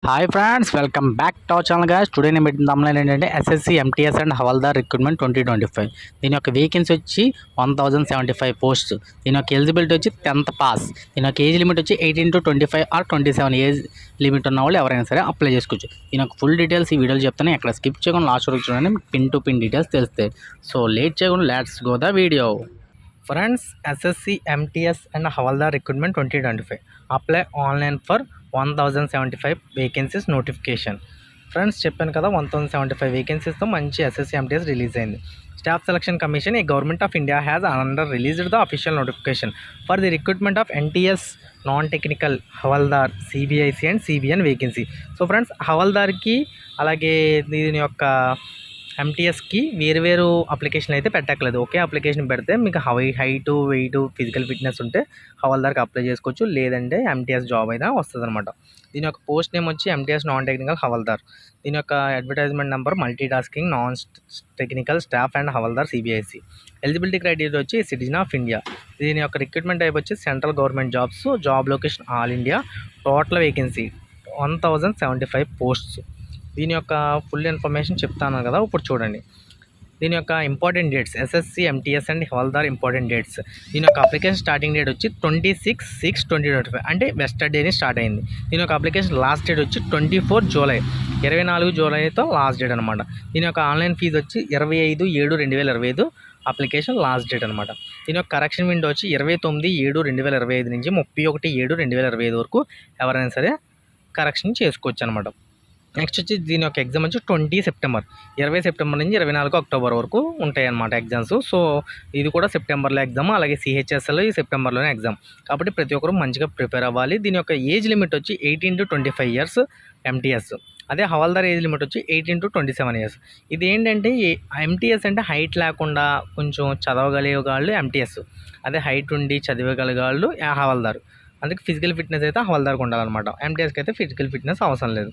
Hi friends, welcome back to our channel guys. Today నేను పెట్టిన తమ్ముళ్ళు ఏంటంటే SSC MTS and Havaldar recruitment 2025. దీని యొక్క వేకెన్సీ వచ్చి 1075 పోస్ట్. దీని యొక్క ఎలిజిబిలిటీ వచ్చి 10th పాస్. దీని యొక్క ఏజ్ లిమిట్ వచ్చి 18 to 25 ఆర్ 27 ఏజ్ లిమిట్ ఉన్న వాళ్ళు ఎవరైనా సరే అప్లై చేసుకోవచ్చు. దీని యొక్క ఫుల్ డీటెయిల్స్ ఈ వీడియోలో చెప్తాను. ఎక్కడ స్కిప్ చేయకుండా లాస్ట్ వరకు చూడండి, పిన్ టు పిన్ డీటెయిల్స్ తెలుస్తాయి. సో లేట్ చేయకుండా let's go the video. Friends, SSC MTS and Havaldar recruitment 2025 apply online for 1075 vacancies notification. Friends చెప్పాను కదా, 1075 వేకెన్సీస్తో మంచి ఎస్ఎస్సి ఎంటీఎస్ రిలీజ్ అయింది. Staff selection commission, a government of India has under released the official notification for the recruitment of NTS non technical Havaldar CBIC and CBN vacancy. So friends, హవల్దార్కి అలాగే దీని యొక్క ఎంటీఎస్కి వేరు అప్లికేషన్లు అయితే పెట్టక్కలేదు. ఒకే అప్లికేషన్ పెడితే మీకు హైట్, వెయిట్, ఫిజికల్ ఫిట్నెస్ ఉంటే హవల్దార్కి అప్లై చేసుకోవచ్చు, లేదంటే ఎంటీఎస్ జాబ్ అయితే వస్తుంది అనమాట. దీని యొక్క పోస్ట్ నేమ్ వచ్చి ఎంటీఎస్ నాన్ టెక్నికల్ హవల్దార్. దీని యొక్క advertisement number multi tasking non technical staff and havildar CBIC. Eligibility criteria వచ్చి సిటిజన్ ఆఫ్ ఇండియా. దీని యొక్క రిక్రూట్మెంట్ టైప్ వచ్చి central government jobs. Job location all India. Total vacancy 1075 posts. దీని యొక్క full information చెప్తాను కదా, ఇప్పుడు చూడండి. దీని యొక్క important dates, SSC MTS and havildar important dates. దీని యొక్క అప్లికేషన్ స్టార్టింగ్ డేట్ వచ్చి 26/6/2025 అంటే వెస్టర్డేని స్టార్ట్ అయింది. దీని యొక్క అప్లికేషన్ లాస్ట్ డేట్ వచ్చి 24 జూలై, 24 జూలైతో లాస్ట్ డేట్ అనమాట. దీని యొక్క ఆన్లైన్ ఫీజు వచ్చి 25/7/2025 అప్లికేషన్ లాస్ట్ డేట్ అనమాట. దీని యొక్క కరెక్షన్ విండో వచ్చి 29/7/2025 నుంచి 31/7/2025 వరకు ఎవరైనా సరే కరెక్షన్ చేసుకోవచ్చు అనమాట. నెక్స్ట్ వచ్చి దీని యొక్క ఎగ్జామ్ వచ్చి 20 సెప్టెంబర్, 20 సెప్టెంబర్ నుంచి 24 అక్టోబర్ వరకు ఉంటాయి అన్నమాట ఎగ్జామ్స్. సో ఇది కూడా సెప్టెంబర్లో ఎగ్జామ్, అలాగే సిహెచ్ఎస్ఎల్ ఈ సెప్టెంబర్లోనే ఎగ్జామ్. కాబట్టి ప్రతి ఒక్కరు మంచిగా ప్రిపేర్ అవ్వాలి. దీని యొక్క ఏజ్ లిమిట్ వచ్చి 18 to 25 ఇయర్స్ ఎంటీఎస్. అదే హవల్దార్ ఏజ్ లిమిట్ వచ్చి 18 to 27 ఇయర్స్. ఇది ఏంటంటే ఎంటీఎస్ అంటే హైట్ లేకుండా కొంచెం చదవగలిగే వాళ్ళు ఎంటీఎస్, అదే హైట్ ఉండి చదవగలిగే వాళ్ళు హవల్దార్. అందుకే ఫిజికల్ ఫిట్నెస్ అయితే హవల్దార్కి ఉండాలన్నమాట. ఎంటీఎస్కి అయితే ఫిజికల్ ఫిట్నెస్ అవసరం లేదు.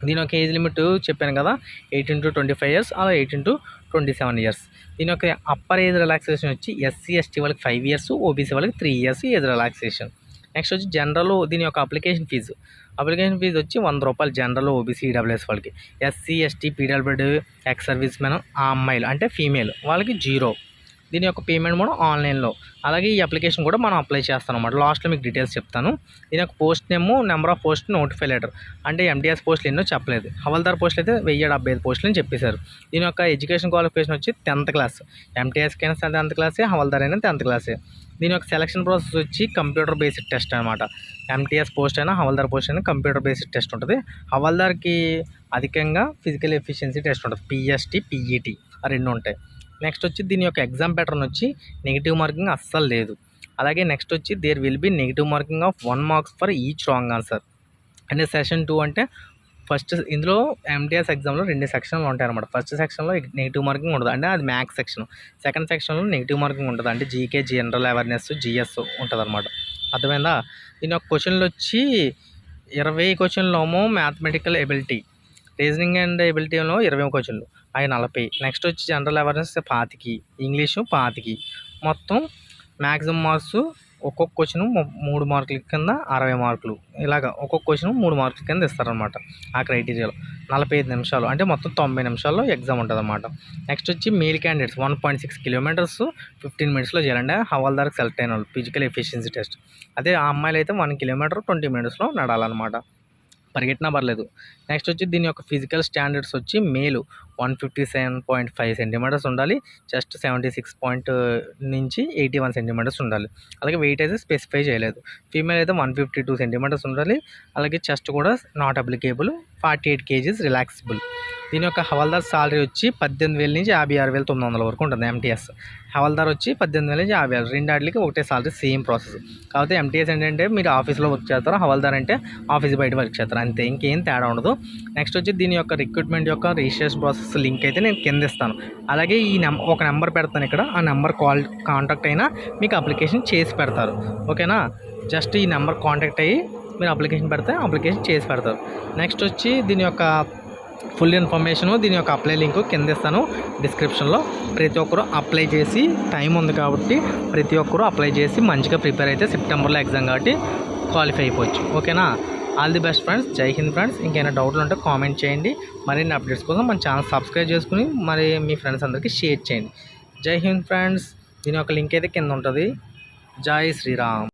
దీని యొక్క ఏజ్ లిమిట్ చెప్పాను కదా, 18 to 25 ఇయర్స్, అలా 18 to 27 ఇయర్స్. దీని యొక్క అప్పర్ ఏజ్ రిలాక్సేషన్ వచ్చి ఎస్సీ ఎస్టీ వాళ్ళకి 5 ఇయర్స్, ఓబీసీ వాళ్ళకి 3 ఇయర్స్ ఏజ్ రిలాక్సేషన్. నెక్స్ట్ వచ్చి జనరల్. దీని యొక్క అప్లికేషన్ ఫీజు వచ్చి 100 రూపాయలు జనరల్, ఓబీసీ, ఈడబ్ల్యూఎస్ వాళ్ళకి. SC ST PWD ex service men ఆ అమ్మాయిలు అంటే ఫీమేల్ వాళ్ళకి 0. దీని యొక్క పేమెంట్ కూడా ఆన్లైన్లో. అలాగే ఈ అప్లికేషన్ కూడా మనం అప్లై చేస్తాం అన్నమాట. లాస్ట్లో మీకు డీటెయిల్స్ చెప్తాను. దీని యొక్క post name, number of post, notify letter. అంటే ఎంటీఎస్ పోస్టులు ఎన్నో చెప్పలేదు, హవల్దార్ పోస్టులు అయితే 1075 పోస్టులు అని చెప్పేశారు. దీని యొక్క ఎడ్యుకేషన్ క్వాలిఫికేషన్ వచ్చి 10th క్లాస్. ఎంటీఎస్కి అయినా 10th క్లాసే, హవల్దార్ అయినా 10th క్లాసే. దీని యొక్క సెలక్షన్ ప్రాసెస్ వచ్చి కంప్యూటర్ బేస్డ్ టెస్ట్ అనమాట. ఎంటీఎస్ పోస్ట్ అయినా హవల్దార్ పోస్ట్ అయినా కంప్యూటర్ బేస్డ్ టెస్ట్ ఉంటుంది. హవల్దార్కి అధికంగా ఫిజికల్ ఎఫిషియన్సీ టెస్ట్ ఉంటుంది, పిఎస్టీ, పిఈటీ ఆ రెండు ఉంటాయి. నెక్స్ట్ వచ్చి దీని యొక్క ఎగ్జామ్ ప్యాటర్న్ వచ్చి నెగిటివ్ మార్కింగ్ అస్సలు లేదు. అలాగే నెక్స్ట్ వచ్చి there will be negative marking of 1 marks for each wrong answer. అంటే సెషన్ 2 అంటే ఫస్ట్ ఇందులో ఎంటీఎస్ ఎగ్జామ్లో 2 సెక్షన్లు ఉంటాయి అనమాట. ఫస్ట్ సెక్షన్లో నెగిటివ్ మార్కింగ్ ఉండదు, అంటే అది మ్యాథ్స్ సెక్షన్. సెకండ్ సెక్షన్లో నెగిటివ్ మార్కింగ్ ఉంటుంది, అంటే జీకే, జనరల్ అవేర్నెస్, జిఎస్ ఉంటుంది అనమాట. అర్థమైందా? దీని యొక్క క్వశ్చన్లు వచ్చి 20 క్వశ్చన్లు మ్యాథమెటికల్ ఎబిలిటీ, రీజనింగ్ అండ్ ఎబిలిటీలో 20 క్వశ్చన్లు, అవి 40. నెక్స్ట్ వచ్చి జనరల్ అవేర్నెస్ 25, ఇంగ్లీషు 25. మొత్తం మ్యాక్సిమం మార్క్స్ ఒక్కొక్క క్వశ్చన్ 3 మార్కుల కింద 60 మార్కులు, ఇలాగ ఒక్కొక్క క్వశ్చన్ 3 మార్కుల కింద ఇస్తారనమాట. ఆ క్రైటీరియాలో 45 నిమిషాలు, అంటే మొత్తం 90 నిమిషాల్లో ఎగ్జామ్ ఉంటుంది అనమాట. నెక్స్ట్ వచ్చి మేల్ క్యాండిడేట్స్ 1.6 కిలోమీటర్స్ 15 మినిట్స్లో చేయాలంటే హవల్దార్కి సెలెక్ట్ అయిన వాళ్ళు, ఫిజికల్ ఎఫిషియన్సీ టెస్ట్. అదే ఆ అమ్మాయిలు అయితే 1 కిలోమీటర్ 20 మినిట్స్లో నడాలన్నమాట, పరిగెట్టినా పర్లేదు. నెక్స్ట్ వచ్చి దీని యొక్క ఫిజికల్ స్టాండర్డ్స్ వచ్చి మేలు 157.5 సెంటీమీటర్స్ ఉండాలి, చెస్ట్ 76 నుంచి 81 సెంటీమీటర్స్ ఉండాలి. అలాగే వెయిట్ అయితే స్పెసిఫై చేయలేదు. ఫీమేల్ అయితే 152 సెంటీమీటర్స్ ఉండాలి. అలాగే చెస్ట్ కూడా నాట్ అప్లికేబుల్, 48 kgs రిలాక్సిబుల్. దీని యొక్క హవల్దార్ సాలరీ వచ్చి 18,000 నుంచి 56,900 వరకు ఉంటుంది ఎంటీఎస్. హవల్దార్ వచ్చి 18,000 నుంచి 50,000, రెండాటికి ఒకటే సాలరీ, సేమ్ ప్రాసెస్. కాకపోతే ఎంటీఎస్ ఏంటంటే మీరు ఆఫీస్లో వర్క్ చేస్తారు, హవల్దార్ అంటే ఆఫీస్ బయట వర్క్ చేస్తారు, అంతే, ఇంకేం తేడా ఉండదు. నెక్స్ట్ వచ్చి దీని యొక్క రిక్రూట్మెంట్ యొక్క రిజిస్ట్రేషన్ ప్రాసెస్ లింక్ అయితే నేను కింద ఇస్తాను. అలాగే ఈ ఒక నెంబర్ పెడతాను ఇక్కడ, ఆ నెంబర్ కాంటాక్ట్ అయినా మీకు అప్లికేషన్ చేసి పెడతారు. ఓకేనా? జస్ట్ ఈ నెంబర్ కాంటాక్ట్ అయ్యి మీరు అప్లికేషన్ పెడితే అప్లికేషన్ చేసి పెడతారు. నెక్స్ట్ వచ్చి దీని యొక్క ఫుల్ ఇన్ఫర్మేషను, దీని యొక్క అప్లై లింక్ కింద ఇస్తాను డిస్క్రిప్షన్లో. ప్రతి ఒక్కరు అప్లై చేసి, టైం ఉంది కాబట్టి ప్రతి ఒక్కరు అప్లై చేసి మంచిగా ప్రిపేర్ అయితే సెప్టెంబర్లో ఎగ్జామ్ కాబట్టి క్వాలిఫై అయిపోవచ్చు. ఓకేనా? All the best friends. జై హింద్ ఫ్రెండ్స్. ఇంకేమైనా డౌట్లు ఉంటే కామెంట్ చేయండి. మరిన్ని అప్డేట్స్ కోసం మన ఛానల్ సబ్స్క్రైబ్ చేసుకుని మరి మీ ఫ్రెండ్స్ అందరికీ షేర్ చేయండి. జై హింద్ ఫ్రెండ్స్. దీని యొక్క లింక్ అయితే కింద ఉంటుంది. జై శ్రీరామ్.